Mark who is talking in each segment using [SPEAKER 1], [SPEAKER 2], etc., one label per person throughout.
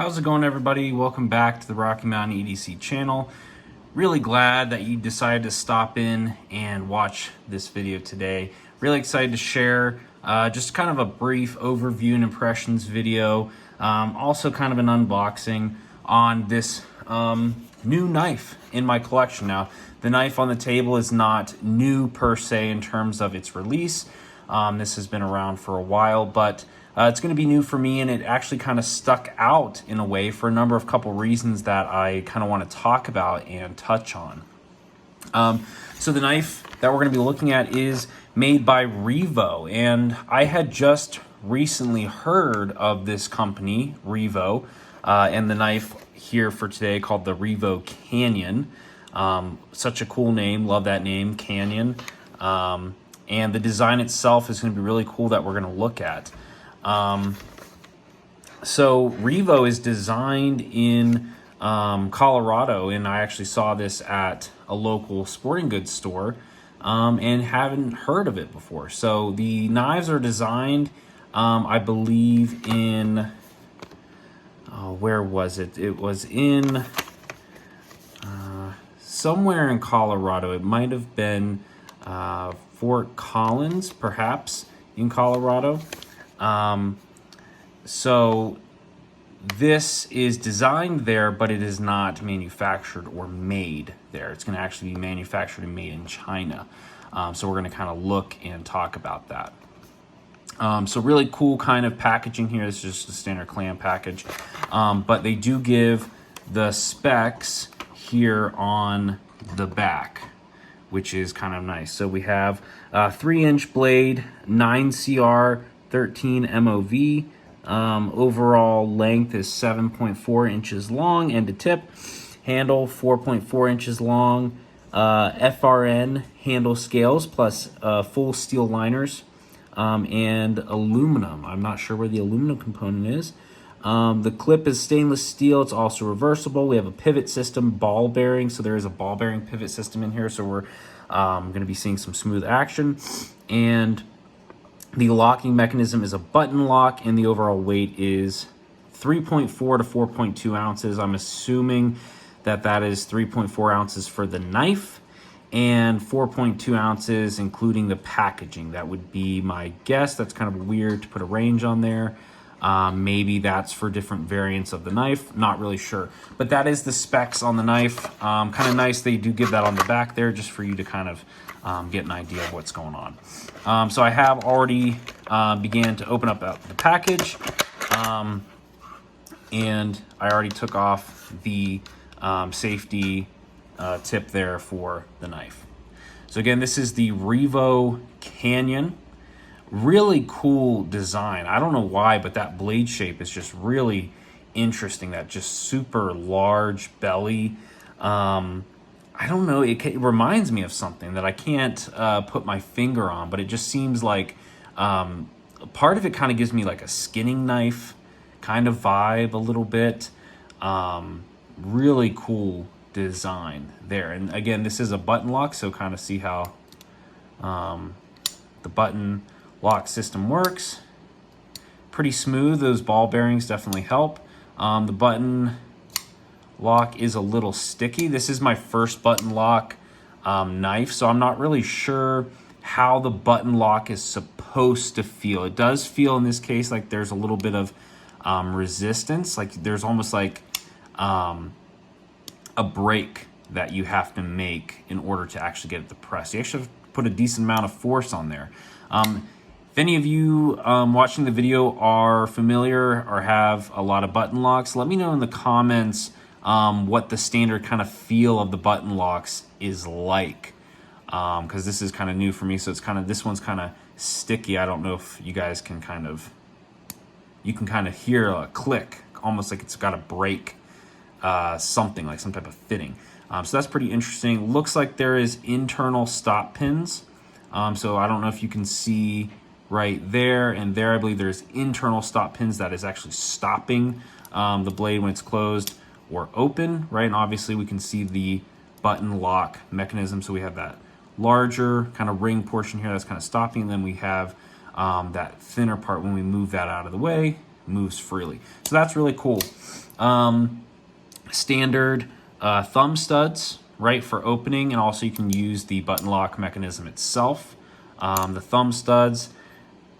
[SPEAKER 1] How's it going, everybody? Welcome back to the Rocky Mountain EDC channel. Really glad that you decided to stop in and watch this video today. Really excited to share just kind of a brief overview and impressions video. Also kind of an unboxing on this new knife in my collection. Now, the knife on the table is not new per se in terms of its release. This has been around for a while, but it's going to be new for me, and it actually kind of stuck out in a way for a number of couple reasons that I kind of want to talk about and touch on. So the knife that we're going to be looking at is made by Revo, and I had just recently heard of this company, Revo, and the knife here for today called the Revo Canyon. Such a cool name, love that name, Canyon. And the design itself is going to be really cool that we're going to look at. So Revo is designed in Colorado, and I actually saw this at a local sporting goods store and haven't heard of it before. So the knives are designed, I believe, in, where was it? It was in somewhere in Colorado. It might have been Fort Collins, perhaps, in Colorado. So this is designed there, but it is not manufactured or made there. It's going to actually be manufactured and made in China. So we're going to kind of look and talk about that. So really cool kind of packaging here. It's just a standard clam package. But they do give the specs here on the back, which is kind of nice. So we have 3-inch blade, 9CR, 13 MOV. Overall length is 7.4 inches long, end to tip. Handle 4.4 inches long. FRN handle scales plus full steel liners and aluminum. I'm not sure where the aluminum component is. The clip is stainless steel. It's also reversible. We have a pivot system, ball bearing. So there is a ball bearing pivot system in here. So we're going to be seeing some smooth action. And the locking mechanism is a button lock, and the overall weight is 3.4 to 4.2 ounces. I'm assuming that that is 3.4 ounces for the knife and 4.2 ounces including the packaging. That would be my guess. That's kind of weird to put a range on there. Maybe that's for different variants of the knife. Not really sure. But that is the specs on the knife. Kind of nice. They do give that on the back there just for you to kind of get an idea of what's going on. So I have already began to open up the package. And I already took off the safety tip there for the knife. So again, this is the Revo Canyon. Really cool design. I don't know why, but that blade shape is just really interesting. That just super large belly. I don't know, it reminds me of something that I can't put my finger on, but it just seems like part of it kind of gives me like a skinning knife kind of vibe a little bit. Really cool design there. And again, this is a button lock, so kind of see how the button lock system works. Pretty smooth. Those ball bearings definitely help. The button lock is a little sticky. This is my first button lock knife, so I'm not really sure how the button lock is supposed to feel. It does feel in this case like there's a little bit of resistance, like there's almost like a break that you have to make in order to actually get it to press. You actually have to put a decent amount of force on there. If any of you watching the video are familiar or have a lot of button locks, let me know in the comments what the standard kind of feel of the button locks is like, because this is kind of new for me. So it's kind of, this one's kind of sticky. I don't know if you guys can kind of, you can kind of hear a click, almost like it's got a break, something like some type of fitting. So that's pretty interesting. Looks like there is internal stop pins. So I don't know if you can see right there and there. I believe there's internal stop pins that is actually stopping the blade when it's closed or open, right? And obviously we can see the button lock mechanism. So we have that larger kind of ring portion here that's kind of stopping. And then we have that thinner part when we move that out of the way, moves freely. So that's really cool. Standard thumb studs, right, for opening, and also you can use the button lock mechanism itself. The thumb studs,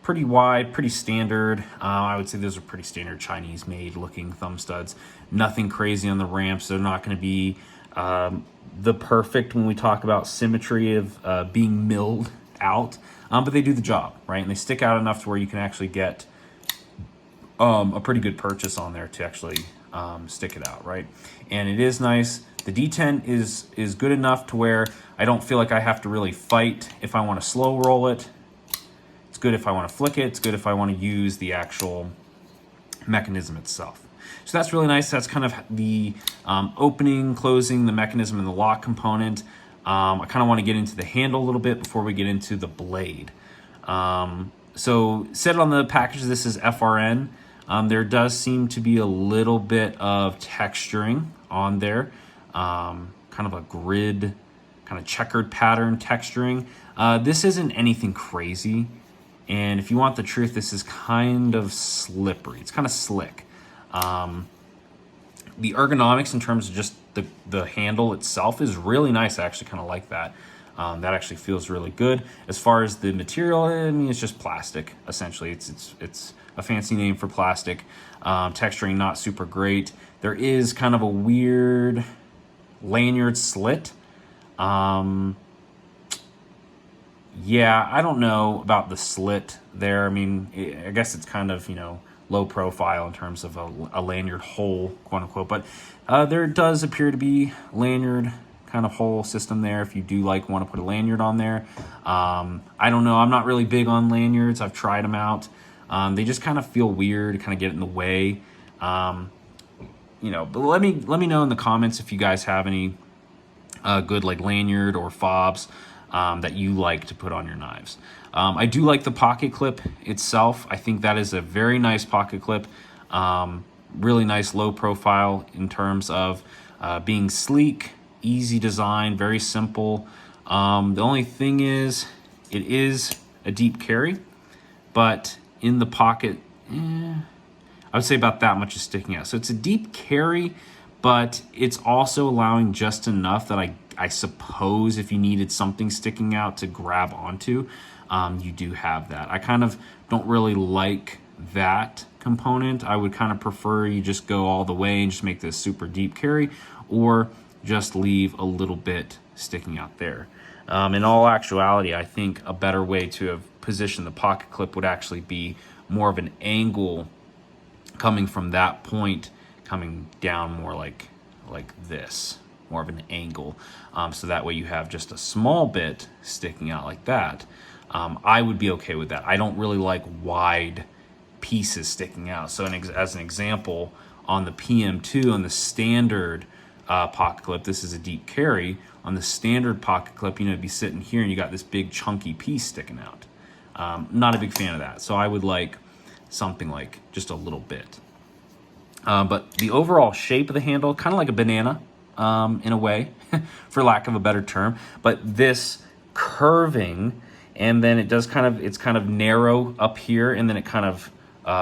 [SPEAKER 1] pretty wide, pretty standard. I would say those are pretty standard Chinese made looking thumb studs. Nothing crazy on the ramps. They're not going to be the perfect when we talk about symmetry of being milled out, but they do the job, right? And they stick out enough to where you can actually get a pretty good purchase on there to actually stick it out, right? And it is nice. The D10 is good enough to where I don't feel like I have to really fight if I want to slow roll it. It's good if I want to flick it. It's good if I want to use the actual mechanism itself. So that's really nice. That's kind of the opening, closing, the mechanism, and the lock component. I kind of want to get into the handle a little bit before we get into the blade. So said on the package, this is FRN. There does seem to be a little bit of texturing on there, kind of a grid, kind of checkered pattern texturing. This isn't anything crazy. And if you want the truth, this is kind of slippery. It's kind of slick. The ergonomics in terms of just the handle itself is really nice. I actually kind of like that. That actually feels really good. As far as the material, I mean, it's just plastic, essentially. It's a fancy name for plastic. Texturing not super great. There is kind of a weird lanyard slit. Yeah, I don't know about the slit there. I mean, I guess it's kind of, you know, low profile in terms of a lanyard hole, quote unquote. But there does appear to be lanyard kind of hole system there if you do want to put a lanyard on there. I don't know. I'm not really big on lanyards. I've tried them out. They just kind of feel weird, kind of get in the way. You know, but let me know in the comments if you guys have any good lanyard or fobs that you like to put on your knives. I do like the pocket clip itself. I think that is a very nice pocket clip. Really nice low profile in terms of being sleek, easy design, very simple. The only thing is, it is a deep carry, but in the pocket, I would say about that much is sticking out. So it's a deep carry, but it's also allowing just enough that I suppose if you needed something sticking out to grab onto, you do have that. I kind of don't really like that component. I would kind of prefer you just go all the way and just make this super deep carry, or just leave a little bit sticking out there. In all actuality, I think a better way to have positioned the pocket clip would actually be more of an angle coming from that point, coming down more like this, more of an angle. So that way you have just a small bit sticking out like that. I would be okay with that. I don't really like wide pieces sticking out. So as an example, on the PM2, on the standard pocket clip, this is a deep carry. On the standard pocket clip, you know, it'd be sitting here and you got this big chunky piece sticking out. Not a big fan of that. So I would like something like just a little bit. But the overall shape of the handle, kind of like a banana in a way, for lack of a better term. But this curving, and then it does it's kind of narrow up here, and then it kind of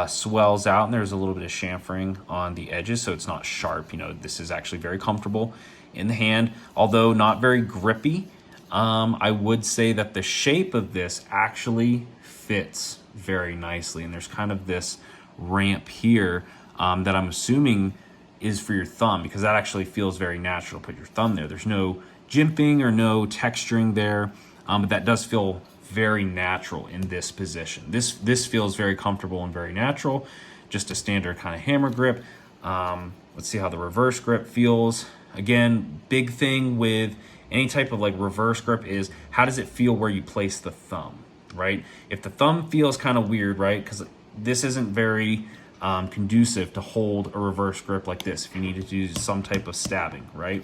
[SPEAKER 1] swells out, and there's a little bit of chamfering on the edges, so it's not sharp. You know, this is actually very comfortable in the hand, although not very grippy. I would say that the shape of this actually fits very nicely, and there's kind of this ramp here that I'm assuming is for your thumb, because that actually feels very natural to put your thumb there. There's no jimping or no texturing there, but that does feel very natural in this position. This feels very comfortable and very natural, just a standard kind of hammer grip. Let's see how the reverse grip feels. Again, big thing with any type of reverse grip is, how does it feel where you place the thumb, right? If the thumb feels kind of weird, right, because this isn't very conducive to hold a reverse grip like this if you needed to do some type of stabbing, right?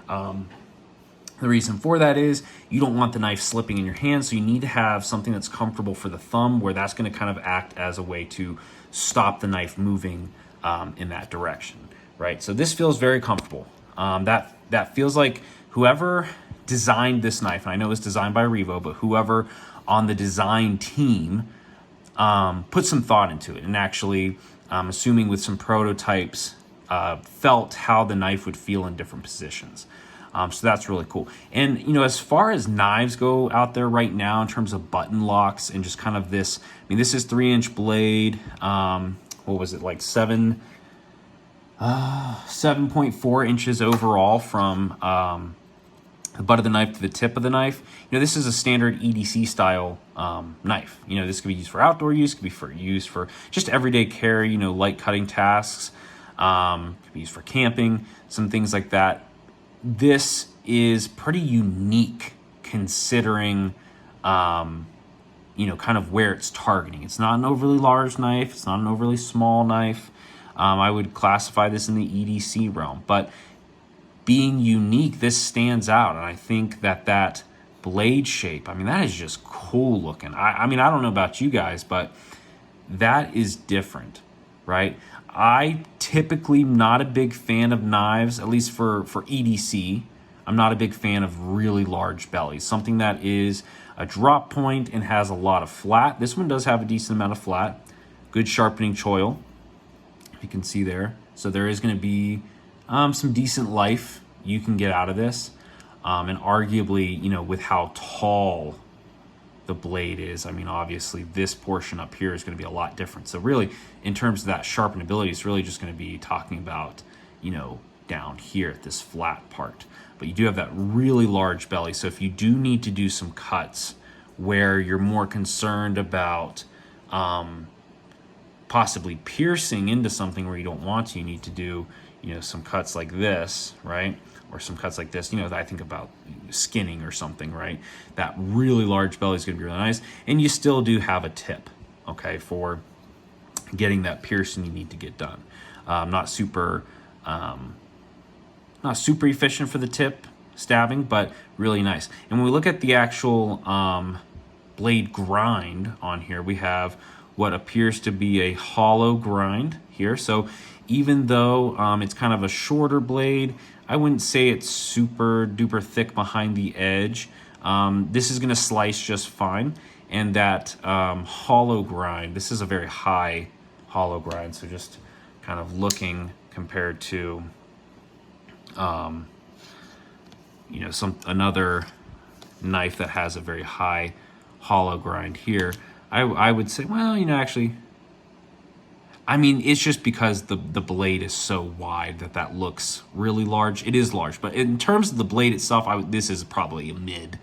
[SPEAKER 1] The reason for that is you don't want the knife slipping in your hand, so you need to have something that's comfortable for the thumb, where that's going to kind of act as a way to stop the knife moving in that direction, right? So this feels very comfortable. That feels like whoever designed this knife, and I know it was designed by Revo, but whoever on the design team put some thought into it and actually I'm assuming with some prototypes, felt how the knife would feel in different positions. So that's really cool. And, you know, as far as knives go out there right now in terms of button locks and just kind of this, I mean, this is 3-inch blade. What was it, like 7.4 inches overall from the butt of the knife to the tip of the knife. You know, this is a standard EDC style knife. You know, this could be used for outdoor use, could be used for just everyday carry, you know, light cutting tasks, could be used for camping, some things like that. This is pretty unique considering, you know, kind of where it's targeting. It's not an overly large knife. It's not an overly small knife. I would classify this in the EDC realm, but being unique, this stands out. And I think that blade shape, I mean, that is just cool looking. I mean, I don't know about you guys, but that is different, right? I typically not a big fan of knives, at least for EDC. I'm not a big fan of really large bellies. Something that is a drop point and has a lot of flat. This one does have a decent amount of flat. Good sharpening choil, if you can see there. So there is going to be some decent life you can get out of this. And arguably, you know, with how tall the blade is, I mean, obviously this portion up here is going to be a lot different. So really, in terms of that sharpenability, it's really just going to be talking about, you know, down here at this flat part. But you do have that really large belly. So if you do need to do some cuts where you're more concerned about possibly piercing into something where you don't want to, you need to do, you know, some cuts like this, right? Or some cuts like this, you know, I think about skinning or something, right? That really large belly is going to be really nice. And you still do have a tip, okay, for getting that piercing you need to get done. Not super efficient for the tip stabbing, but really nice. And when we look at the actual blade grind on here, we have what appears to be a hollow grind here. So even though it's kind of a shorter blade, I wouldn't say it's super duper thick behind the edge. This is going to slice just fine. And that hollow grind, this is a very high hollow grind. So just kind of looking compared to, you know, another knife that has a very high hollow grind here, I would say, well, you know, actually, I mean, it's just because the blade is so wide that looks really large. It is large, but in terms of the blade itself, this is probably a mid,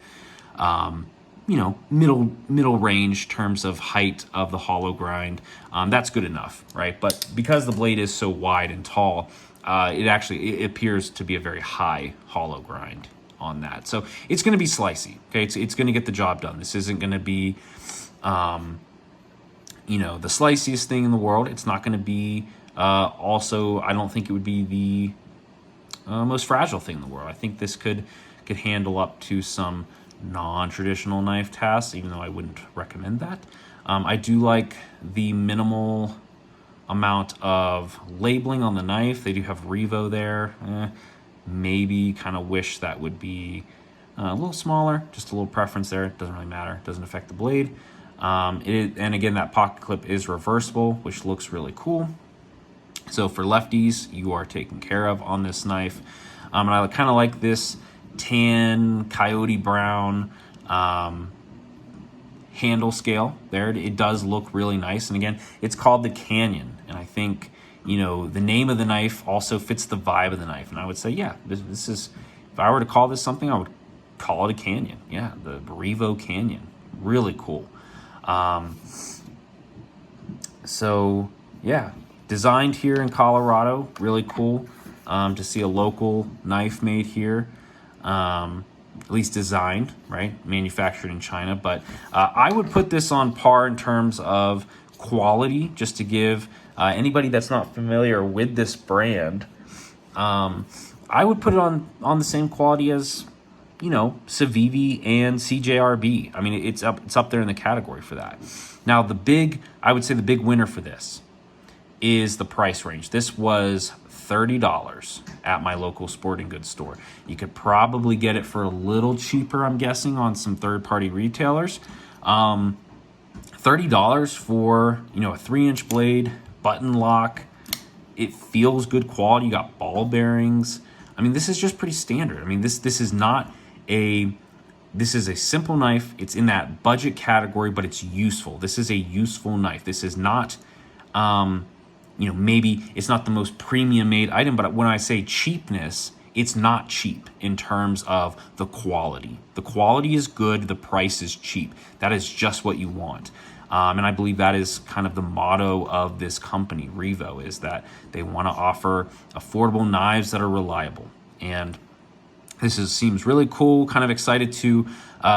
[SPEAKER 1] you know, middle range terms of height of the hollow grind. That's good enough, right? But because the blade is so wide and tall, it appears to be a very high hollow grind on that. So it's going to be slicey, okay? It's going to get the job done. This isn't going to be, you know, the sliciest thing in the world. It's not going to be, also, I don't think it would be the most fragile thing in the world. I think this could handle up to some non-traditional knife tasks, even though I wouldn't recommend that. I do like the minimal amount of labeling on the knife. They do have Revo there. Maybe kind of wish that would be a little smaller, just a little preference there. It doesn't really matter. It doesn't affect the blade. And again, that pocket clip is reversible, which looks really cool. So for lefties, you are taken care of on this knife. And I kind of like this tan coyote brown handle scale there. It does look really nice. And again, it's called the Canyon. And I think, you know, the name of the knife also fits the vibe of the knife. And I would say, yeah, this is, if I were to call this something, I would call it a Canyon. Yeah, the Revo Canyon. Really cool. So yeah, designed here in Colorado, really cool to see a local knife made here, at least designed, right? Manufactured in China. But I would put this on par in terms of quality, just to give anybody that's not familiar with this brand, I would put it on the same quality as, you know, Civivi and CJRB. I mean, it's up there in the category for that. Now, I would say the big winner for this is the price range. This was $30 at my local sporting goods store. You could probably get it for a little cheaper, I'm guessing, on some third-party retailers. $30 for, you know, a 3-inch blade, button lock. It feels good quality. You got ball bearings. I mean, this is just pretty standard. I mean, this is not a, this is a simple knife. It's in that budget category, but it's useful. This is a useful knife. This is not, you know, maybe it's not the most premium made item, but when I say cheapness, it's not cheap in terms of the quality. The quality is good, the price is cheap. That is just what you want. And I believe that is kind of the motto of this company, Revo, is that they want to offer affordable knives that are reliable. And this seems really cool, kind of excited to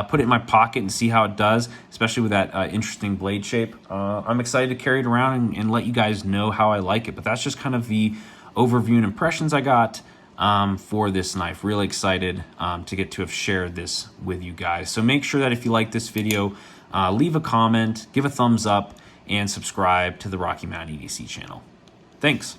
[SPEAKER 1] put it in my pocket and see how it does, especially with that interesting blade shape. I'm excited to carry it around and let you guys know how I like it. But that's just kind of the overview and impressions I got for this knife. Really excited to get to have shared this with you guys. So make sure that if you like this video, leave a comment, give a thumbs up, and subscribe to the Rocky Mountain EDC channel. Thanks.